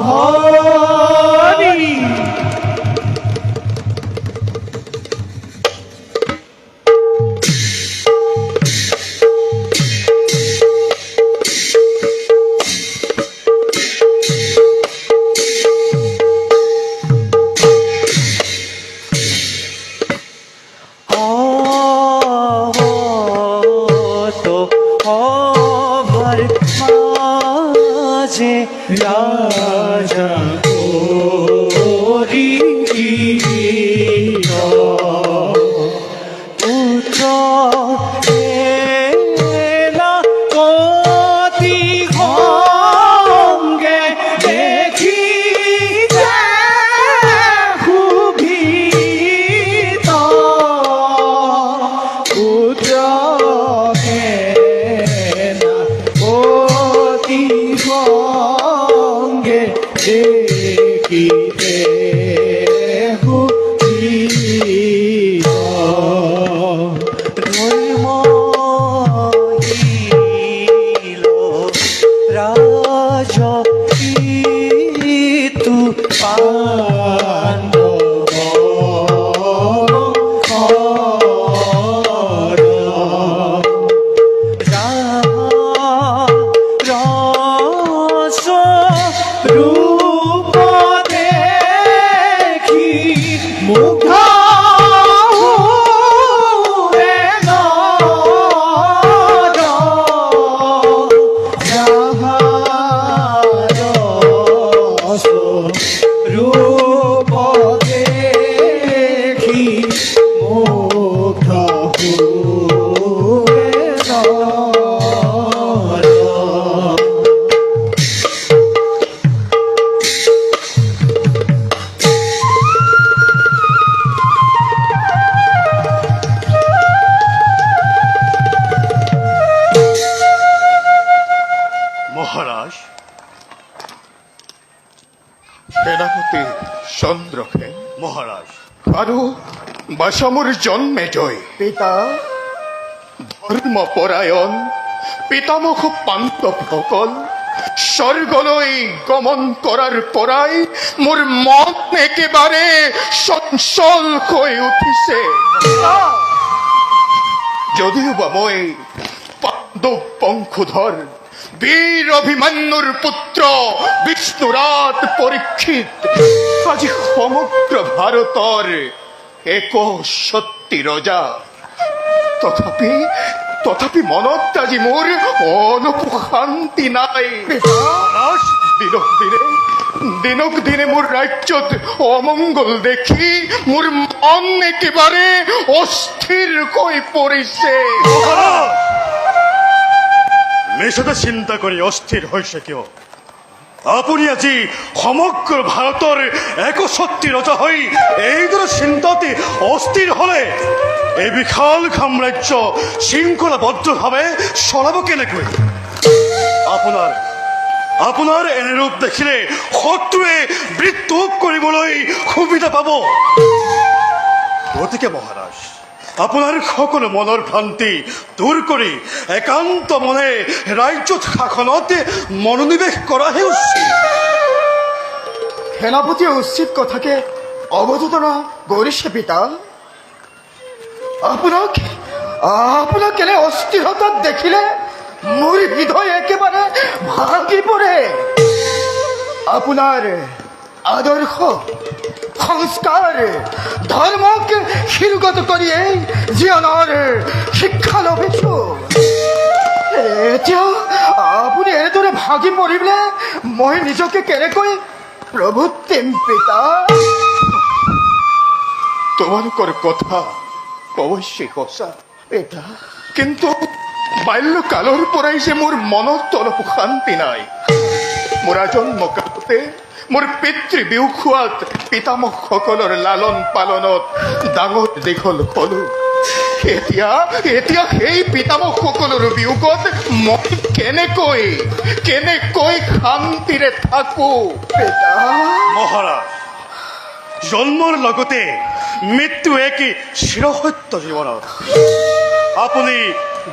হরি। রাজা পুত্র এলা কতি ঘঙ্গে দেখি খুবিত পুত্র কতি ঘঙ্গে দেখিতে ধর্মহীন রাজ তু পাণ্ডব রস রূপ দেখি মুগ্ধ রূপ দেখি মুগ্ধ মহারাজ, সেনাপতি চন্দ্রসেন মহারাজ আৰু বাসামুৰ জন্মে জয় পিতা ধৰ্মপৰায়ণ পিতামহ পাণ্ডৱসকল স্বৰ্গলৈ গমন কৰাৰ পৰাই মোৰ মন একেবাৰে চঞ্চল হৈ উঠিছে। যদিও বা মই পাণ্ডৱ বংশধৰ বীৰ অভিমন্যুৰ পুত্ৰ বিষ্ণুৰাত পৰীক্ষিত আজি সমগ্ৰ ভাৰতৰ 61 ৰজা, তথাপি মনত আজি মোৰ অলপ শান্তি নাই। দিনক দিনে মোৰ ৰাজ্যত অমংগল দেখি মোৰ মন একেবাৰে অস্থিৰ হৈ পৰিছে। মেষতে চিন্তা কৰি অস্থিৰ হৈছে কিয়? আপুনি আজি সমগ্ৰ ভাৰতৰ 61 ৰজা হৈ এইদৰে চিন্তাতে অস্থিৰ হলে এই বিশাল সাম্ৰাজ্য শৃংখলাবদ্ধভাৱে চলাব কেনেকৈ? আপোনাৰ এনে ৰূপ দেখিলে শত্ৰুৱে বিদ্ৰোহ কৰিবলৈ সুবিধা পাব। গতিকে মহাৰাজ, আপোনাৰ সকলো মনৰ ভ্ৰান্তি দূৰ কৰি একান্ত মনে ৰাজ্যত শাসনত মনোনিৱেশ কৰাহে উচিত। সেনাপতিয়ে উচিত কথাকে অৱতাৰণা কৰিছে পিতা। আপোনাক এনে অস্থিৰতাত দেখিলে মোৰ হৃদয় একেবাৰে ভাগি পৰে। আপোনাৰ আদৰ্শ সংস্কাৰ ধৰ্মক শিৰোগত কৰিয়েই জীৱনৰ শিক্ষা লভিছো। এতিয়া আপুনি এনেদৰে ভাগি পৰিলে মই নিজকে কেনেকৈ প্ৰভুত্বিম পিতা? তোমালোকৰ কথা অৱশ্যে সঁচা পিতা, কিন্তু বাল্যকালৰ পৰাই যে মোৰ মনত অলপ শান্তি নাই। মোৰ আজন্ম কালতে মোৰ পিতৃ বিয়োগোৱাত পিতামহসকলৰ লালন পালনত ডাঙৰ দীঘল হলো। এতিয়া সেই পিতামহসকলৰ বিয়োগত মই কেনেকৈ শান্তিৰে থাকো? পিতা মহাৰাজ, জন্মৰ লগতে মৃত্যু একেই চিৰসত্য জীৱনত। আপুনি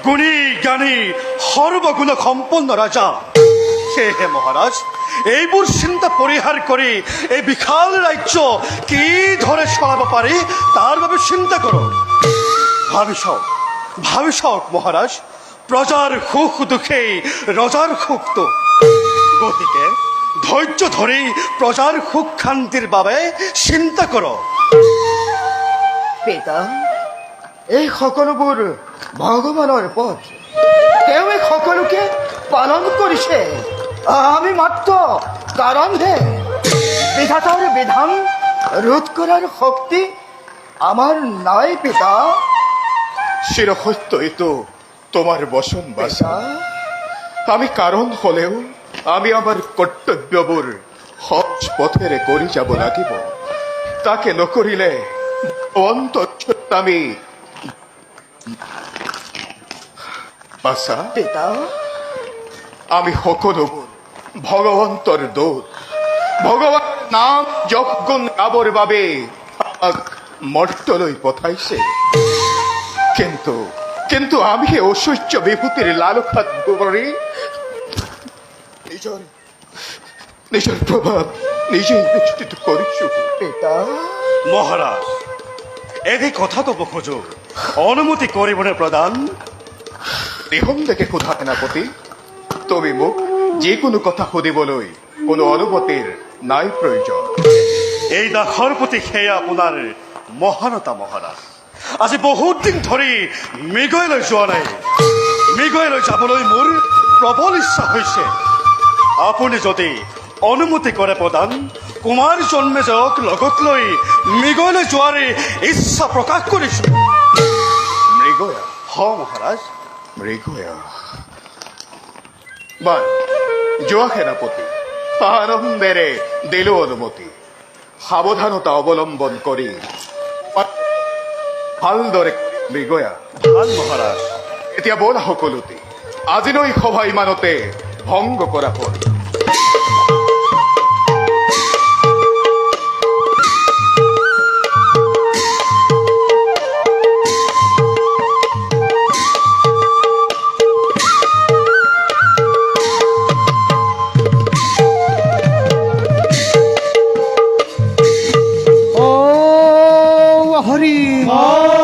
গুণী জ্ঞানী সৰ্বগুণ সম্পন্ন ৰাজা, সেয়েহে মহাৰাজ এইবোৰ চিন্তা পৰিহাৰ কৰি এই বিশাল ৰাজ্য কি ধৰে চলাব পাৰি তাৰ বাবে চিন্তা কৰক। ভাবি চাওক মহাৰাজ, প্ৰজাৰ সুখ দুখেই ৰজাৰ সুখটো। গতিকে ধৈৰ্য ধৰি প্ৰজাৰ সুখ শান্তিৰ বাবে চিন্তা কৰক। পিতা, এই সকলোবোৰ ভগৱানৰ পথ। তেওঁ এই সকলোকে পালন কৰিছে, আমি মাত্ৰ কাৰণহে। বিধাতাৰ বিধান ৰোধ কৰাৰ শক্তি আমাৰ নাই পিতা। চিৰসত্য তো তোমাৰ বসন বাসা। আমি কাৰণ হলেও আমি আমাৰ কৰ্তব্যবোৰ সৎ পথেৰে কৰি যাব লাগিব। তাকে নকৰিলে অন্তত আমি বাসা। পিতা, আমি সকলোবোৰ ভগৱন্তৰ দূত। ভগৱান নাম যজ্ঞ গাবৰ বাবে আমাক মৰ্তলৈ পঠাইছে। কিন্তু আমি এই ঐশ্বৰ্য বিভূতিৰ লালসাত কৰি নিজৰ প্ৰভাৱ নিজেই বিস্তৃত কৰিছো। পিতা, মহাৰাজ, এটি কথা ক'ব খোজো, অনুমতি কৰিবনে প্ৰদান? নিঃসন্দেহে সোধা সেনাপতি, তুমি মোক যিকোনো কথা সুধিবলৈ কোনো অনুমতিৰ নাই প্ৰয়োজন। এই দাসৰ প্ৰতি সেয়া আপোনাৰ মহানতা মহাৰাজ। আজি বহুত দিন ধৰি মৃগলৈ যোৱা নাই। মৃগলৈ যাবলৈ মোৰ প্ৰবল ইচ্ছা হৈছে। আপুনি যদি অনুমতি কৰে প্ৰদান, কুমাৰ জন্মে যাওক লগত লৈ মৃগলৈ যোৱাৰ ইচ্ছা প্ৰকাশ কৰিছো। মৃগয়া মহাৰাজ। মৃগয়া বাৰ যোৱা সেনাপতি, আনন্দেৰে দিলো অনুমতি। সাৱধানতা অৱলম্বন কৰি ভালদৰে মৃগয়া। ভাল মহাৰাজ। এতিয়া বলা সকলোতে আজিলৈ সভা ইমানতে ভংগ কৰা হ'ল। হৰি হৰি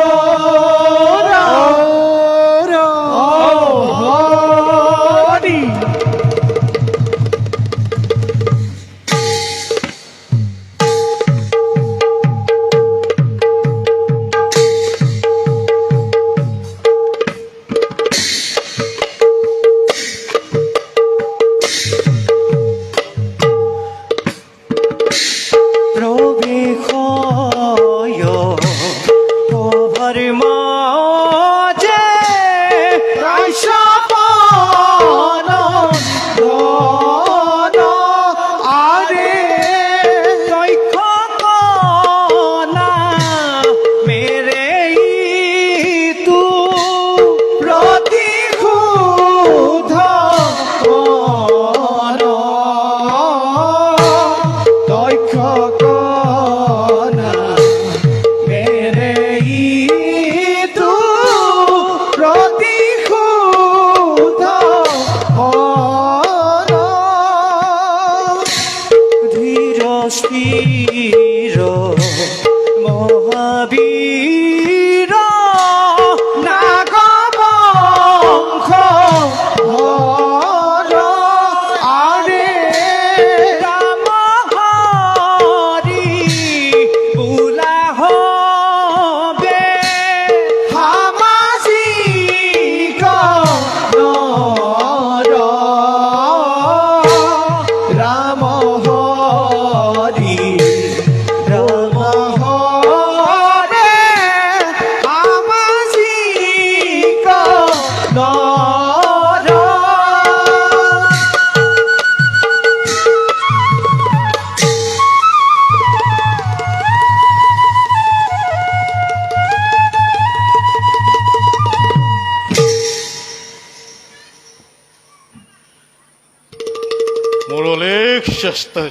চেষ্টা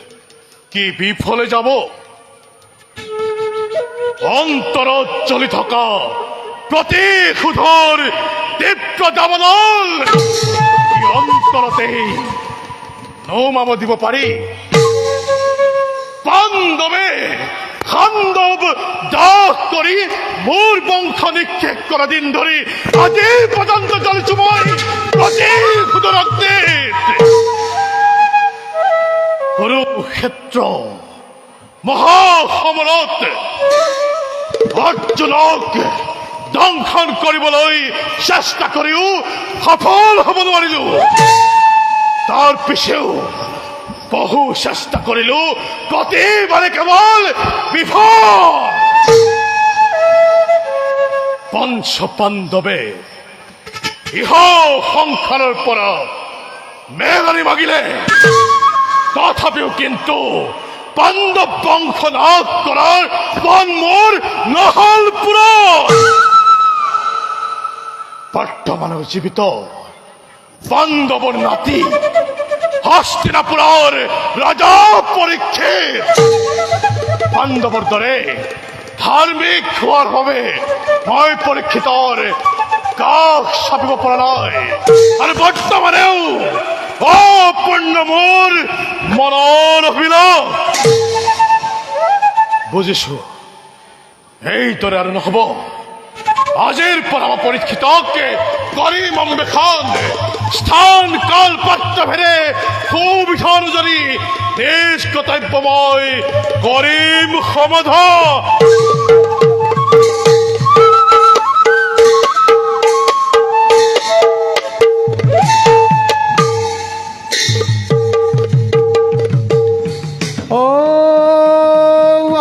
কি বিফলে যাব? অন্তৰত জ্বলি থকা প্ৰতিশোধৰ তীব্ৰ দাবানল অন্তৰতেই নৌমাম দিব পাৰি পাণ্ডৱে খাণ্ডৱ দাস কৰি মোৰ বংশ নিক্ষেপ কৰা দিন ধৰি আজি পৰ্যন্ত জ্বলিছো মই প্ৰতিশোধৰ অগ্নিত। কুৰুক্ষেত্ৰ মহাসমৰত অৰ্জুনক দংশন কৰিবলৈ চেষ্টা কৰিও সফল হ'ব নোৱাৰিলো। তাৰ পিছেও বহু চেষ্টা কৰিলো, প্ৰতিবাৰে কেৱল বিফল। পঞ্চ পাণ্ডৱে ইহ সংসাৰৰ পৰা মেঘানি মাগিলে, তথাপিও কিন্তু পাণ্ডৱ বংশ নাশ কৰাৰ পণ মোৰ নহল পূৰণ। বৰ্তমানৰ জীৱিত পাণ্ডৱৰ নাতি হস্তিনাপুৰৰ ৰজা পৰীক্ষিত পাণ্ডৱৰ দৰে ধাৰ্মিক হোৱাৰ বাবে মই পৰীক্ষিতৰ কাষ চাপিব পৰা নাই। আৰু বৰ্তমানেও অপূৰ্ণ মোৰ মনৰ অভিলাষ। বুজিছো এইদৰে আৰু নহব। আজিৰ পৰা পৰীক্ষিতক কৰিম অম্বেষণ, স্থান কাল পাত্ৰ ভেদে সুবিধা অনুযায়ী নিজ কৰ্তব্য মই কৰিম সমাধান। ও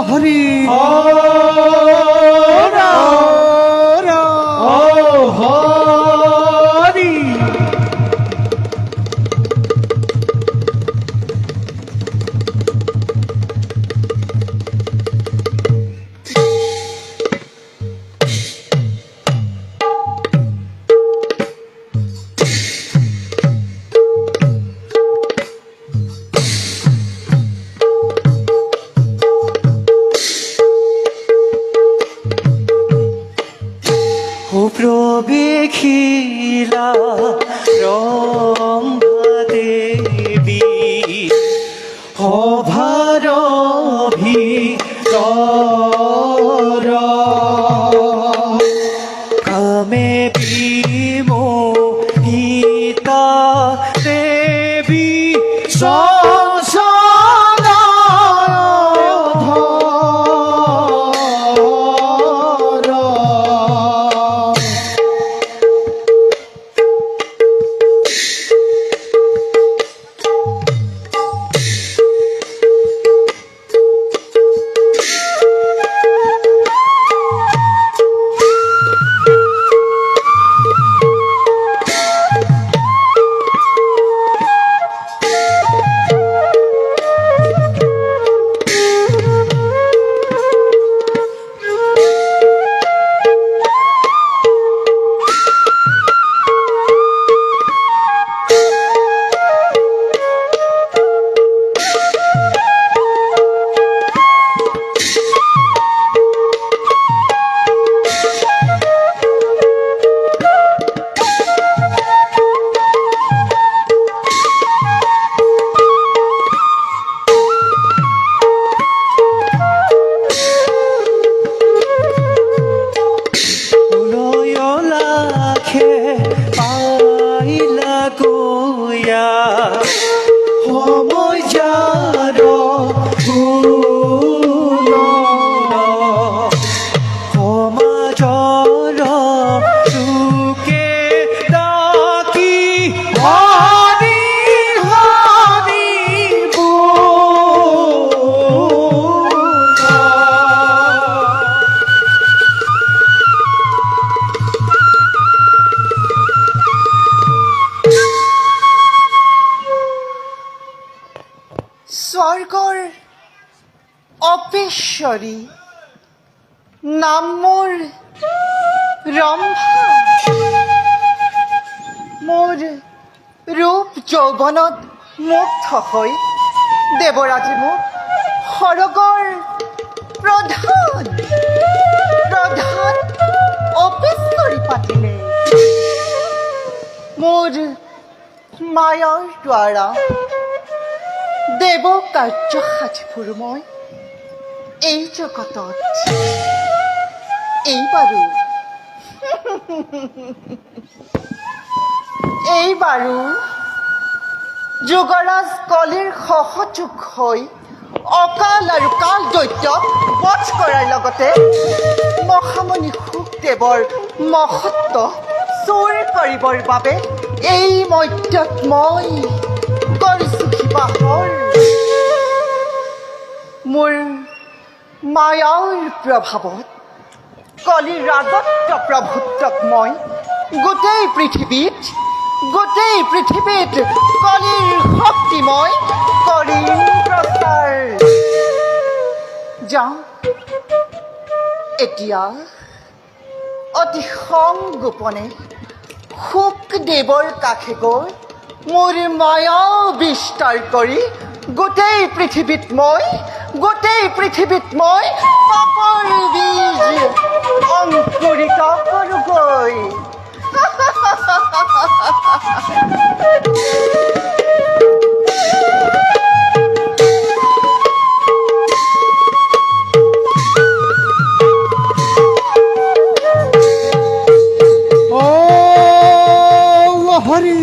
হৰি প্ৰবেখিলা ৰম্ভা দেবী অভাৰভিতৰ কামে বিমোহিতা দেবী স্বৰ্গৰ অপেশ্বৰী নাম মোৰ ৰম্ভা। মোৰ ৰূপ যৌৱনত মুগ্ধ হৈ দেৱৰাজে মোক সৰগৰ প্ৰধান অপেশ্বৰী পাতিলে। মোৰ মায়াৰ দ্বাৰা দেৱ কাৰ্য সাধিবোৰ মই এই জগতত এইবাৰো যুগৰাজ কলিৰ সহযোগ হৈ অকাল আৰু কাল দৈত্যক বধ কৰাৰ লগতে মহামণি শুকদেৱৰ মহত্ব চোৰ কৰিবৰ বাবে এই মৰ্ত্যত মই কৰিছোঁ কিবাহৰ মোৰ মায়াৰ প্ৰভাৱত কলিৰ ৰাজত্ব প্ৰভুত্বক মই গোটেই পৃথিৱীত কলিৰ শক্তি মই কৰিম প্ৰচাৰ। যাওঁ এতিয়া অতি সংগোপনে শুকদেৱৰ কাষে গৈ মোৰ মায়া বিস্তাৰ কৰি গোটেই পৃথিৱীত মই পাপৰ বীজ অংকুৰিত কৰোগৈ। ও হরি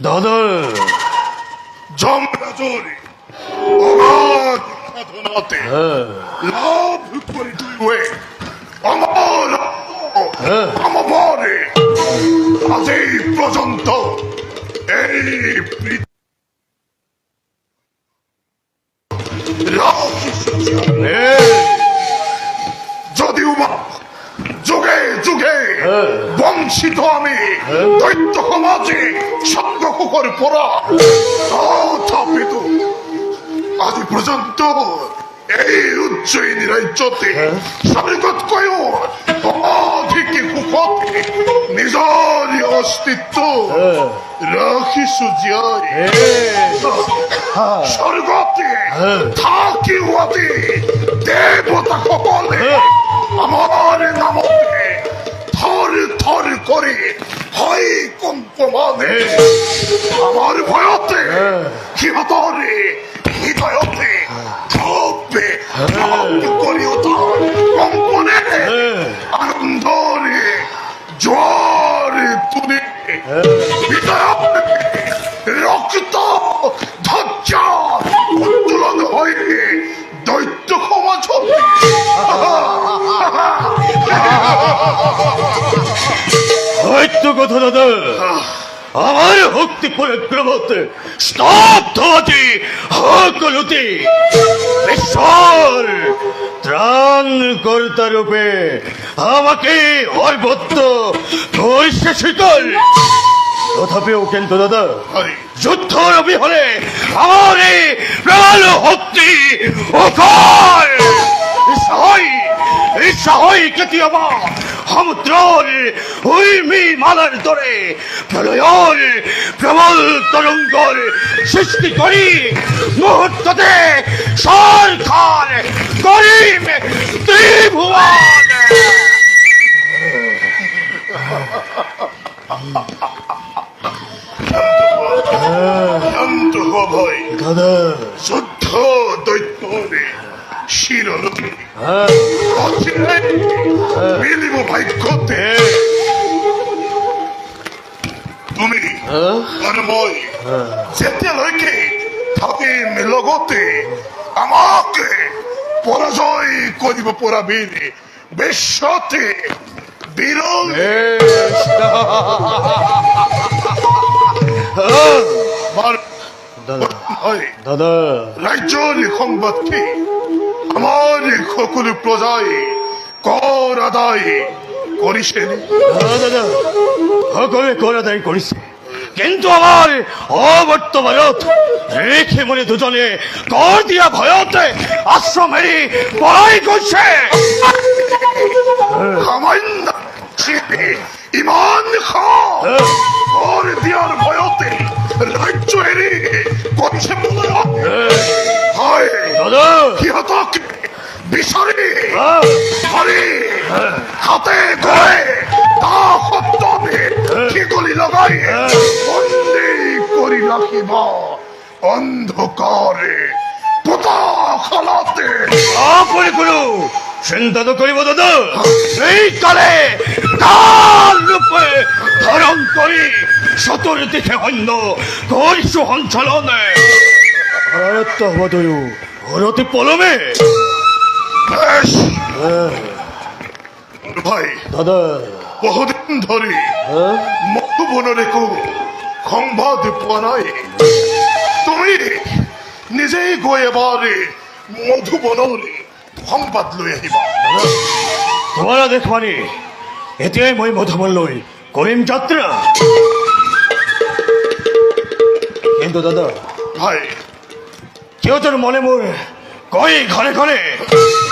দাদর যমরাজরে অগাধ সাধনাতে লাভ করে তুই আমার আজ এই পর্যন্ত এই যদিও বা যুগে যুগে বঞ্চিত আমি দৈত্য সমাজে সংগ্রহর পরা তথাপিত আজ পর্যন্ত এই উজ্জয়িনী রাজ্যতে স্বর্গতকয় অধিক সুখতে নিজৰ অস্তিত্ব ৰাখিছো জীয়াই স্বৰ্গতে থাকি হোৱাতে দেৱতাসকলে আমাৰ নামতে থৰ থৰ কৰে হয় কম্পমানে আমাৰ ভয়তে সিহঁতৰে হৃদয়তে ধপে ধপ কৰি উঠা কম্পনে আনন্দরে জোয়ারে তুলে হৃদয়তে রক্ত ধৈর্য উত্তোলন হয়ে দৈত্য সমাজ হয়তো কথা দাদা আমার ভক্তি পরাক্রমত স্তব্ধ হতে হকলুতে ঈশ্বর ত্রাণ কর্তা রূপে আমাকে অর্বত্য ধৈর্য শীতল তথাপিও কিন্তু দাদা যুদ্ধর বিহলে আমার এই প্রাণ ভক্তি অকাল সহায় কেতিয়াবা সমুদ্ৰৰ উৰ্মি মালাৰ দৰে প্ৰলয়ৰ প্ৰবল তৰংগৰ সৃষ্টি কৰি মুহূৰ্ততে সৰকাৰ কৰিম ত্ৰিভুৱন। শান্ত হ ভাই, দাদা যুদ্ধ দৈত্যরে শিরলোকে মিলিব ভাগ্যতে। তুমি আর মই যেতিয়ালৈকে থাকিম লগতে আমাকে পরাজয় কৰিব পৰাবি বিশ্বতে বিৰল দাদা ৰাজ্যেৰ সংবাদকে আমাৰ সকলো প্ৰজাই কৰ আদায় কৰিছে। দাদা সকলোৱে কৰ আদায় কৰিছে, কিন্তু আমাৰ অবৰ্তমানত ৰেখে মনে দুজনে কৰ দিয়া ভয়তে আশ্ৰম এৰি পলাই গৈছে। সামান্য ইমান কৰ দিয়াৰ ভয়তে ৰাজ্য এৰি কৰিছে পলায়ন। হয় দাদা সিহঁতক বিচাৰি ধৰি হাতে গৈ তা সত্তমে ঠিকলি লগাই বন্দী কৰি ৰাখিব অন্ধকাৰে পোতাখালাতে। আপুনি কোনো চিন্তা নকৰিব দাদা, এই কালে কাল ৰূপে ধাৰণ কৰি চতুৰ্দিশে সৈন্য কৰিছো সঞ্চালনে। আয়ত্ত হ'ব তয়ো ঘৰতে পলমে। বেশ ভাই, দাদা বহুদিন ধৰি মধুবনৰ একো সংবাদ পোৱা নাই। তুমি নিজেই গৈ এবাৰ মধুবনলৈ সংবাদ লৈ আহিবা। তোমাৰ আদেশ মানি এতিয়াই মই মধুবনলৈ কৰিম যাত্ৰা। কিন্তু দাদা ভাই, সিহঁতৰ মনে মোৰ কয় ঘৰে ঘৰে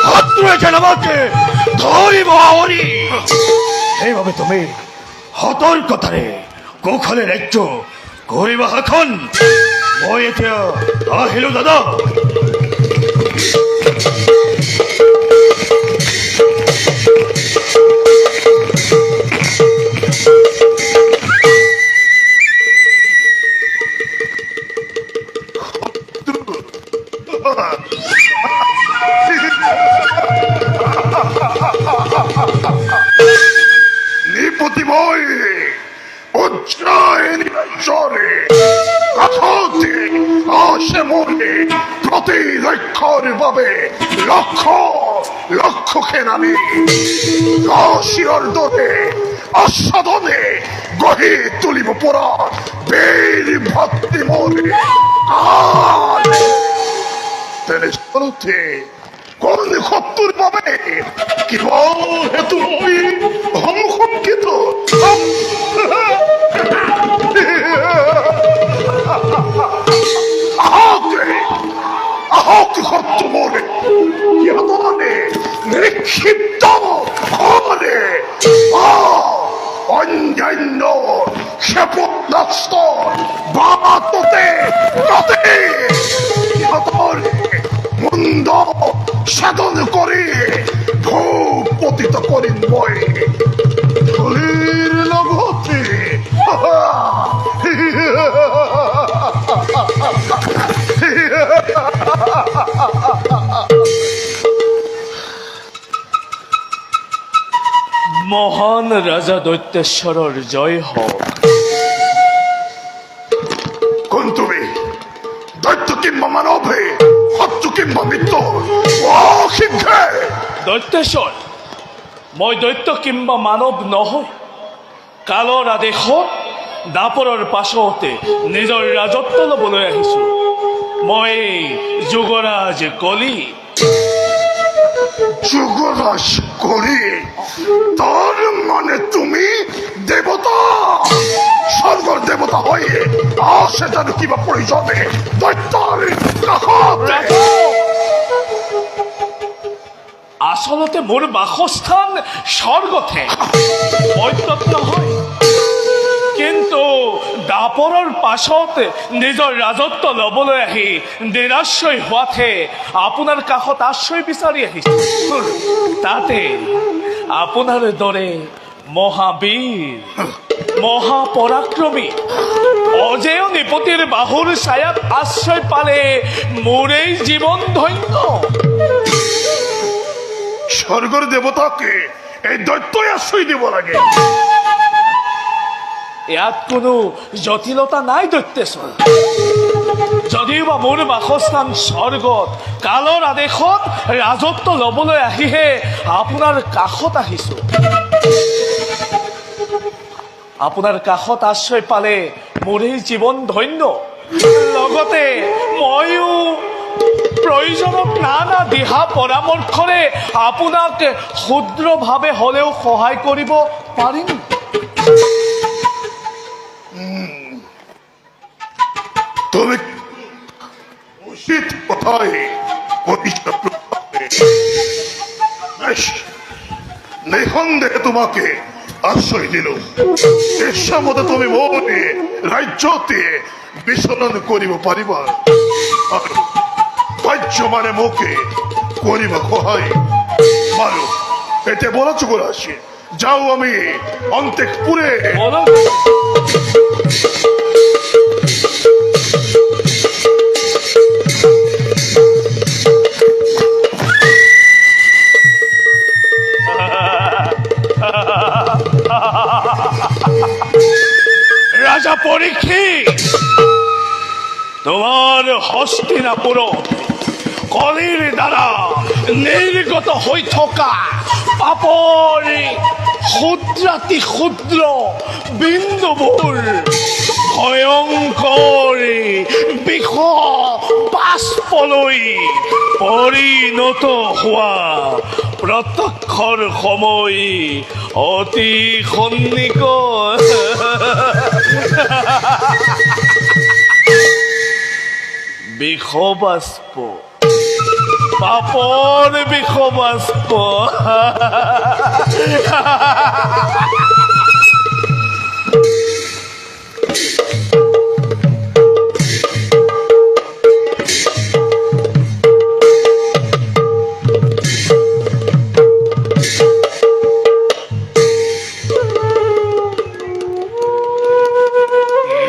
শত্ৰুৱে যেন আমাকে ধৰিব আৱৰি, সেইবাবে তুমি সতৰ্কতাৰে কৌশলে ৰাজ্য কৰিবা শাসন। মই এতিয়া আহিলো দাদা। নিপতিময় উজ্জয়িনী রাজ্যরে কাঠতে আসে মনে প্রতিরক্ষার বাবে লক্ষ লক্ষ সেনানী কাশীর দরে আস্বাদনে গঢ়ি তুলিব পৰা বীৰ ভক্তি মনে তেনেস্থলতে কোন শত্ৰুৰ বাবে কিবা হেতু মই সংশংকিত। আহক শত্ৰু মোৰে সিহঁতনে নিক্ষিপ্ত কৰে অন্যান্য ক্ষেপণাস্ত্ৰ বাটতে তাতে সিহঁতৰ মুণ্ড সাধন কৰি ভূপতিত কৰিম মই ধূলিৰ লগতে। মহান ৰাজা দৈত্যেশ্বৰৰ জয় হওক। কোন তুমি? দৈত্য কিংবা মানবে, শত্ৰু কিংবা মিত্ৰ? দৈত্যেশ্বৰ, মই দৈত্য কিংবা মানৱ নহয়, কালৰ আদেশত দাপৰৰ পাছতে নিজৰ ৰাজত্ব ল'বলৈ আহিছো। মই যুগৰাজ কলি। যুগৰাজ কৰি, তাৰ মানে তুমি দেবতা, স্বৰ্গৰ দেবতা হয়ে সেটাৰ কিবা প্ৰয়োজনে দৈত্যাৰ কাষতে আচলতে মোৰ বাসস্থান স্বৰ্গতে, মৰ্ত্যত নহয়। কিন্তু দাপৰৰ পাছত নিজৰ ৰাজত্ব ল'বলৈ আহি নিৰাশ্ৰয় হোৱাতহে আপোনাৰ কাষত আশ্ৰয় বিচাৰি আহিছোঁ। তাতে আপোনাৰ দৰে মহাবীৰ, মহাপৰাক্ৰমী অজেয় নৃপতিৰ বাহুৰ ছায়াত আশ্ৰয় পালে মোৰেই জীৱন ধন্য। স্বৰ্গৰ দেবতাকে এই দৈত্যই আশ্ৰয় দিব লাগে। ইয়াত কোনো জটিলতা নাই দৈত্যেশ্বৰ। যদিওবা মোৰ বাসস্থান স্বৰ্গত, কালৰ আদেশত ৰাজত্ব ল'বলৈ আহিহে আপোনাৰ কাষত আহিছো। আপোনাৰ কাষত আশ্ৰয় পালে মোৰেই জীৱন ধন্য। লগতে ময়ো প্ৰয়োজনত নানা দিহা পৰামৰ্শৰে আপোনাক ক্ষুদ্ৰভাৱে হ'লেও সহায় কৰিব পাৰিম। তুমি উচিত কথায় নিঃসন্দেহে তোমাকে আশ্রয় দিল। এর মতে তুমি মনে রাজ্যতে বিচরণ করিব পারিবা, রাজ্য মানে মুখে করিবা সহায়। মারো এতে বলা চুকুর আসি, যাও আমি অন্তেকপুরে। বলো। রাজা পরীক্ষিত, তোমার হস্তিনাপুর কলিৰ দ্বাৰা নিৰ্গত হৈ থকা পাপৰ ক্ষুদ্ৰাতি ক্ষুদ্ৰ বিন্দুবোৰ ভয়ংকৰ বিষ বাষ্পলৈ পৰিণত হোৱা প্ৰত্যক্ষৰ সময় অতি সন্নিকট। বিষবাষ্প, পাপৰ বিষবাষ্প।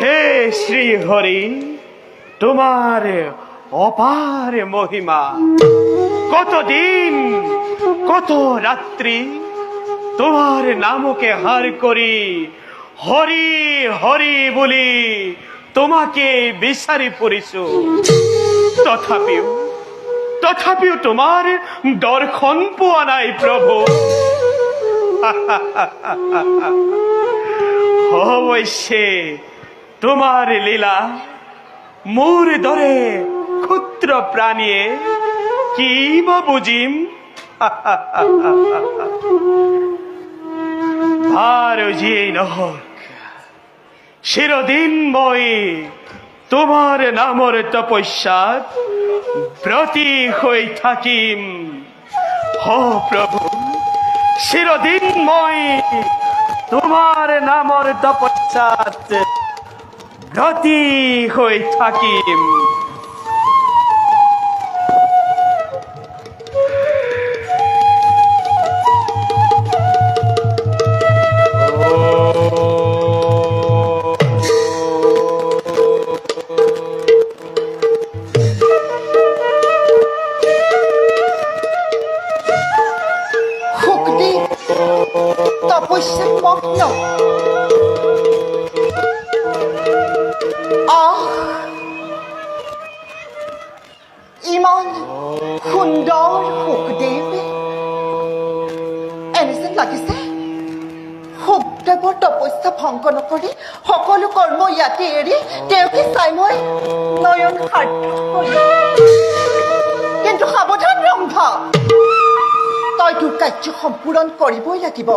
হে শ্রী হরি, তোমার অপার মহিমা, কতদিন কত রাত্রি তোমার নামকে হার করি হরি হরি বলি তোমাকে বিচারি পড়িছো। তথাপিও তোমার দর্শন পোৱা নাই প্ৰভু। অবশ্যে তোমাৰ লীলা মোৰ দৰে ক্ষুদ্ৰ প্ৰাণীয়ে কি বা বুজিম। আৰু যিয়েই নহওক, চিৰদিন মই তোমাৰ নামৰ তপস্যাত ব্ৰতী হৈ থাকিম। হ প্ৰভু, চিৰদিন মই তোমাৰ নামৰ তপস্যাত ব্ৰতী হৈ থাকিম। শুকদেৱ তপস্যাত মগ্ন। ভংগ নকৰি সকলো কৰ্ম ইয়াতে এৰি তেওঁকে চাই মই নয়ন সাৰ্থক কৰিম। কিন্তু সাৱধান ৰম্ভা, তই তোৰ কাৰ্য সম্পূৰণ কৰিবই লাগিব।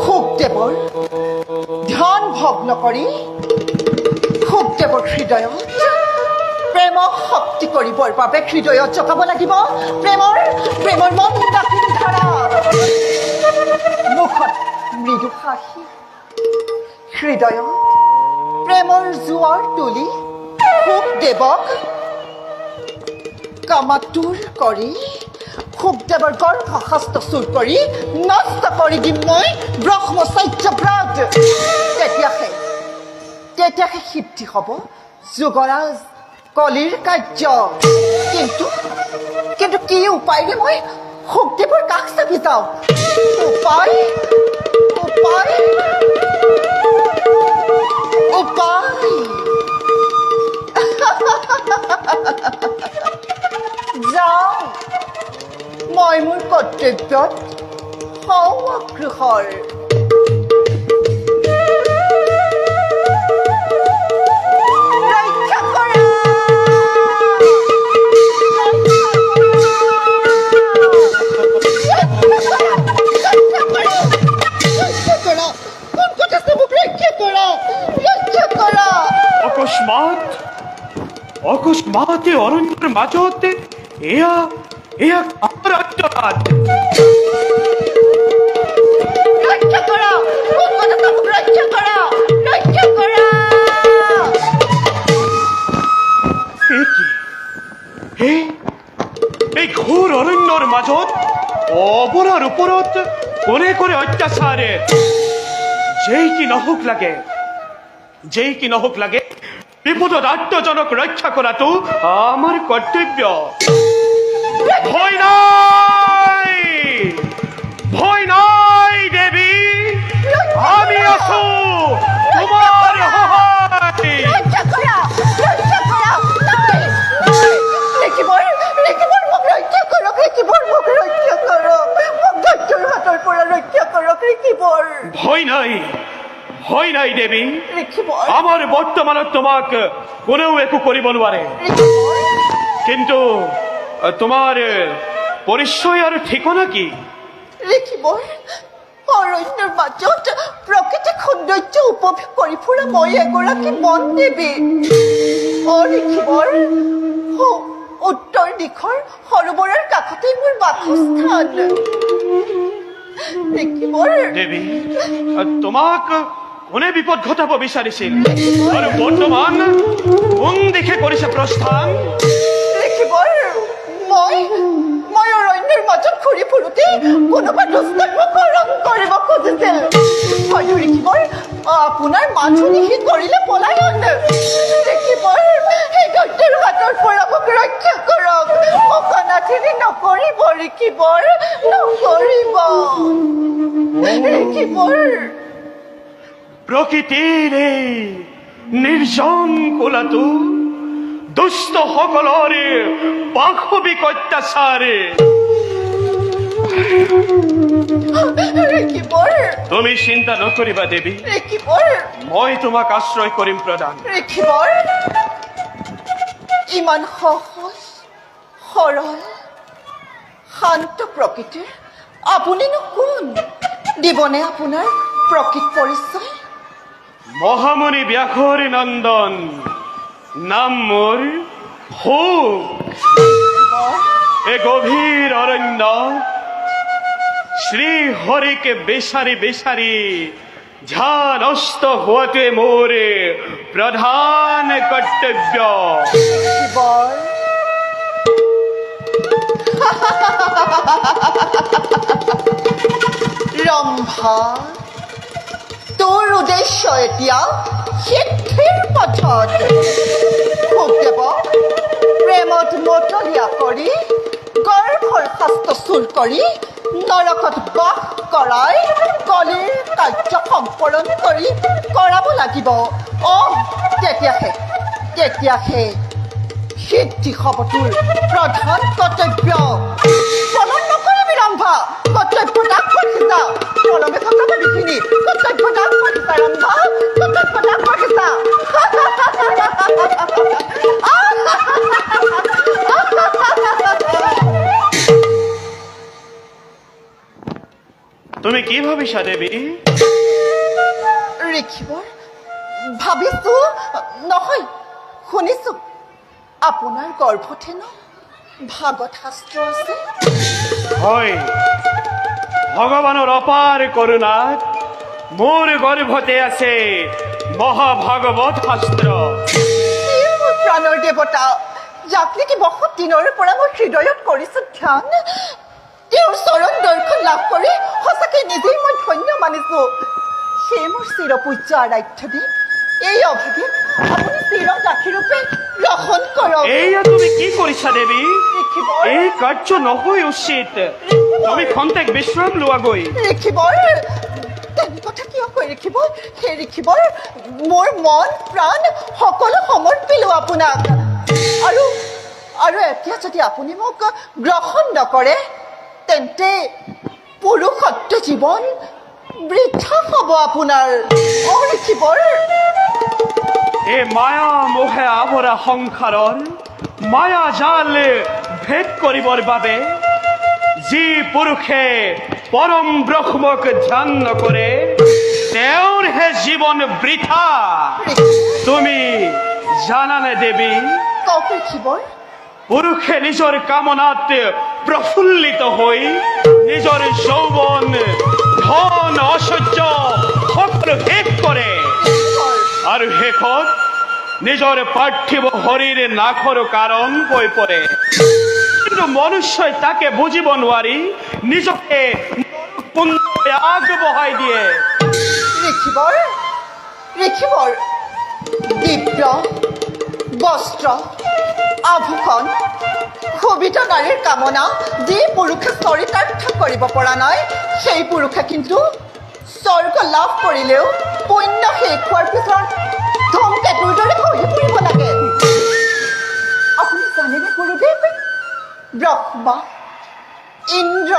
শুকদেৱৰ ধ্যান ভগ্ন কৰি শুকদেৱৰ হৃদয়ত প্ৰেমক শক্তি কৰিবৰ বাবে হৃদয়ত জগাব লাগিব প্ৰেমৰ মন্দাকিনী ধাৰা। মুখত মৃদু হাঁহি, হৃদয়ত প্ৰেমৰ জোৱাৰ তুলি শুকদেৱক কামাতুৰ কৰি শুকদেৱৰ গৰ্ভশাস্ত্ৰ চুৰ কৰি নষ্ট কৰি দিম মই ব্ৰহ্মচৰ্যব্ৰত। তেতিয়াহে সিদ্ধি হ'ব যুগৰাজ কলিৰ কাৰ্য। কিন্তু কি উপায়েৰে মই শুকদেৱৰ কাষ চাপি যাওঁ? উপায় যাওঁ মই মোৰ কৰ্তব্যত হওঁ অগ্ৰসৰ। অকস্মাতে অৰণ্যৰ মাজত এয়া কাৰ আত্মঘাত? এই ঘোৰ অৰণ্যৰ মাজত অবৰাৰ ওপৰত কোনে কৰে অত্যাচাৰে? যেই কি নহওক লাগে বিপদত আত্মজনক ৰক্ষা কৰাটো আমাৰ কৰ্তব্য। ভয় নাই দেৱী, আমি আছো তোমাৰ সহায়। ভয় নাই দেৱী, আমাৰ বৰ্তমানত তোমাক কোনেও একো কৰিব নোৱাৰে। কিন্তু তোমাৰ পৰিচয় আৰু ঠিকনা কি? অৰণ্যৰ মাজত প্ৰাকৃতিক সৌন্দৰ্য উপভোগ কৰি ফুৰা মই এগৰাকী বন দেৱী। উত্তৰ দিশৰ সৰোবৰৰ কাষতেই মোৰ বাসস্থান। দেৱী, তোমাক কোনে বিপদ ঘটাব বিচাৰিছিল আৰু বৰ্তমান কোন দিশে কৰিছে প্ৰস্থান? মই অৰণ্যৰ মাজত ঘূৰি ফুৰোতে কোনোবা দুষ্কৰ্মকৰণ কৰিব খুজিছিল। হয়তো ঋষিবৰ আপোনাৰ মানুহ নিশি কৰিলে পলায়ন। ঋষিবৰ সেই দৈত্যৰ হাতৰ পৰা মোক ৰক্ষা কৰক। মোক অনাথিনী নকৰিব ঋষিবৰ, নকৰিব ঋষিবৰ। প্ৰকৃতিৰ এই নিৰ্জন কোলাটো দুষ্টসকলৰে পাশবিক অত্যাচাৰে। তুমি চিন্তা নকৰিবা দেৱী, মই তোমাক আশ্ৰয় কৰিম প্ৰদান। ইমান সহজ সৰল শান্ত প্ৰকৃতিৰ আপুনিনো কোন? দিবনে আপোনাৰ প্ৰকৃত পৰিচয়? মহামুনি ব্যাঘ্ৰ নন্দন, নাম মোৰ শুক। এই গভীৰ অৰণ্য শ্ৰী হৰিকে বিচাৰি ধ্যানস্থ হোৱাটোৱে মোৰ প্ৰধান কৰ্তব্য। ৰম্ভা, তোৰ উদ্দেশ্য এতিয়া সিদ্ধিৰ পথত। শুকদেৱক প্ৰেমত মতলীয়া কৰি গৰ্ভৰ শাস্ত্ৰ চুৰ কৰি নৰকত বাস কৰাই কলিৰ কাৰ্য সম্পূৰণ কৰাব লাগিব। তেতিয়াহে সিদ্ধি হ'ব তোৰ প্ৰধান কৰ্তব্য। পলন নকৰিবি ৰম্ভা, কৰ্তব্য দাগ কৰিছা। পলমে ঘটাব বিঘিনি, কৰ্তব্য দাগ কি ভাবিছা দেৱী? ৰেখিবৰ ভাবিছো নহয় শুনিছো আপোনাৰ গৰ্ভত হেনো ভাগৱত শাস্ত্ৰ আছে। হয়, ভগৱানৰ অপাৰ কৰোণাত মোৰ গৰ্ভতে আছে মহাভাগৱত শাস্ত্ৰ। এই মোৰ প্ৰাণৰ দেৱতা যাক নেকি বহুত দিনৰ পৰা মই হৃদয়ত কৰিছো ধ্যান, তেওঁৰ চৰণ দৰ্শন লাভ কৰি সঁচাকৈ নিজেই মই ধন্য মানিছো। সেয়ে মোৰ চিৰপূজ্য আৰাধ্যদেৱ এই অভাৱে আপুনি চিৰ গাখীৰূপে গ্ৰহণ কৰক। এয়া তুমি কি কৰিছা দেৱী? ৰেখিবৰ এই কাৰ্য নহয় উচিত। তুমি খন্তেক বিশ্ৰাম লোৱাগৈ। ৰেখিবৰ তেনে কথা কিয় কৈ ৰেখিবৰ? সেই ৰেখিবৰ মোৰ মন প্ৰাণ সকলো সমৰ্পিলো আপোনাক। আৰু এতিয়া যদি আপুনি মোক গ্ৰহণ নকৰে তেন্তে পুৰুষত্ব জীৱন বৃথা হ'ব আপোনাৰ। ৰেখিবৰ এই মায়া মোহে আৱৰা সংসাৰৰ মায়া জাল ভেদ কৰিবৰ বাবে যি পুৰুষে পৰম ব্ৰহ্মক ধ্যান নকৰে তেওঁৰহে জীৱন বৃথা। তুমি জানানে দেৱী, কওক ৰেখিবৰ পুৰুষে নিজৰ কামনাত প্ৰফুল্লিত হৈ নিজৰ যৌৱন ধন ঐশ্বৰ্য সকলো শেষ কৰে আৰু শেষত নিজৰ পাৰ্থিৱ শৰীৰ নাশৰ কাৰণ হৈ পৰে। কিন্তু মনুষ্যই তাকে বুজিব নোৱাৰি নিজকে আগবঢ়াই দিয়ে। ৰেখিবৰ দিব্য বস্ত্ৰ আভূষণ শোভিত নাৰীৰ কামনা যি পুৰুষে চৰিতাৰ্থ কৰিব পৰা নাই সেই পুৰুষে কিন্তু স্বৰ্গ লাভ কৰিলেও পুণ্য শেষ হোৱাৰ পিছত ধূমকেতুৰ দৰে ঘঁহি ফুৰিব লাগে। আপুনি জানেনে গুৰুদেৱ, ব্ৰহ্মা ইন্দ্ৰ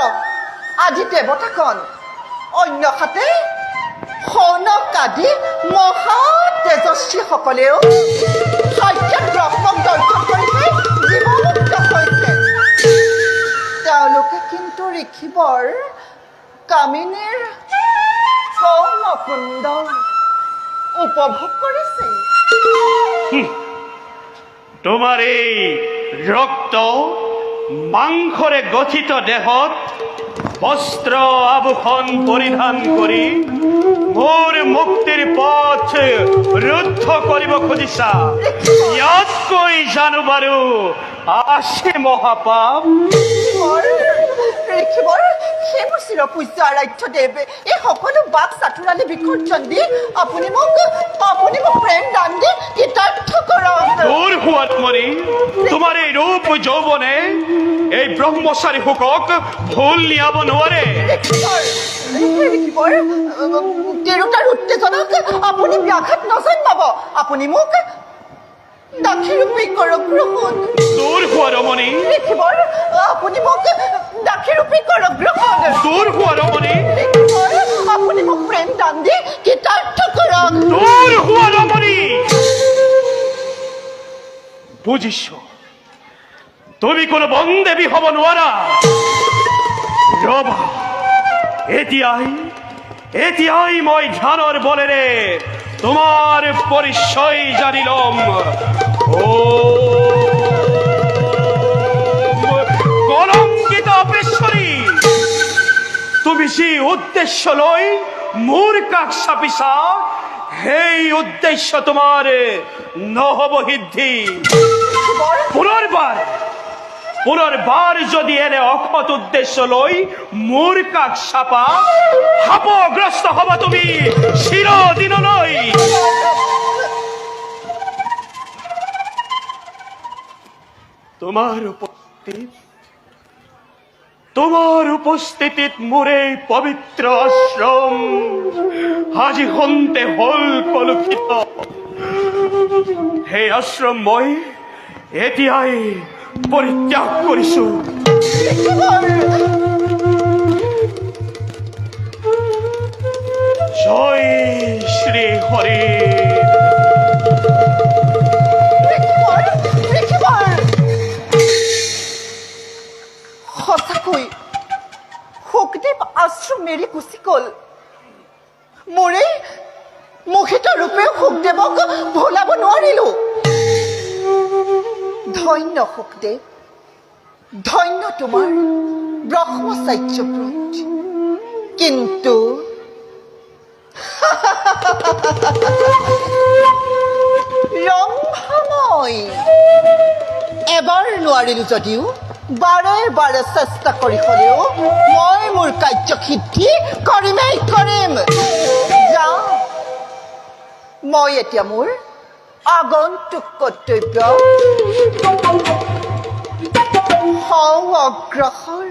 আদি দেৱতাগণ অন্যহাতে সৌনক আদি মহা তেজস্বীসকলেও সাক্ষাৎ ব্ৰহ্মক দৰ্শন কৰিছে জীৱমুক্ত হৈছে। তেওঁলোকে কিন্তু ৰেখিবৰ কামিনীৰ কৰ্মকুণ্ড উপভোগ কৰিছে। তোমাৰ এই ৰক্ত মাংসৰে গঠিত দেহত বস্ত্ৰ আভূষণ পৰিধান কৰি মোৰ মুক্তিৰ পথ ৰুদ্ধ কৰিব খুজিছা। ইয়াতকৈ জানো বাৰু আছে মহাপাপ। ৰেখিবৰ সেইবোৰ চিৰপূজ্য আৰাধ্যদেৱ এই সকলো বাক চাতুৰালি বিসৰ্জন দি আপুনি মোক প্ৰেম দান দি কৃতাৰ্থ কৰক। দূৰ হোৱাত মৰি তোমাৰ এই ৰূপ যৌৱনে এই ব্ৰহ্মচাৰী শোকক ভুল নিয়াব নোৱাৰে। ৰেখিবৰ তিৰোতাৰ উত্তেজনাক আপুনি ব্যাঘাত নজন্মাব। আপুনি মোক দাক্ষীৰূপী কৰক গ্ৰহণ। দূৰ হোৱা ৰমণী, ৰেখিবৰ আপুনি মোক দাক্ষীৰূপী কৰক গ্ৰহণ। দূৰ হোৱা ৰমণী, ৰেখিবৰ আপুনি মোক প্ৰেম দান দি কৃতাৰ্থ কৰক। দূৰ হোৱা ৰমণী। বুজিছো তুমি কোনো বনদেৱী হব নোৱাৰা। ৰবা এতিয়াই মই ধ্যানৰ বলেৰে তোমাৰ পৰিচয় জানি ল'ম। কলংকিত অপেশ্বৰী, তুমি যি উদ্দেশ্য লৈ মোৰ কাষ চাপিছা সেই উদ্দেশ্য তোমাৰ নহব সিদ্ধি। পুনৰবাৰ যদি এনে অসৎ উদ্দেশ্য লৈ মোৰ কাষ চাপা শাপগ্ৰস্ত হবা তুমি চিৰদিনলৈ। তোমাৰ উপস্থিতিত মোৰ এই পবিত্ৰ আশ্ৰম আজি সন্তে হল কলুষিত। সেই আশ্ৰম মই এতিয়াই পৰিত্যাগ কৰিছো। জয় শ্ৰী হৰি। সঁচাকৈ সুখদেৱ আশ্ৰম মেৰি গুচি গল মোৰেই মোহিত ৰূপেও সুখদেৱক ভুলাব নোৱাৰিলো ধন্য সুখদেৱ ধন্য তোমাৰ ব্ৰহ্মচাৰ্যব্ৰত কিন্তু ৰম্ভাময় এবাৰ নোৱাৰিলো যদিও বাৰে বাৰে চেষ্টা কৰি হলেও মই মোৰ কাৰ্যসিদ্ধি কৰিমেই কৰিম যা মই এতিয়া মোৰ আগন্তুক কৰ্তব্য হওঁ অগ্ৰসৰ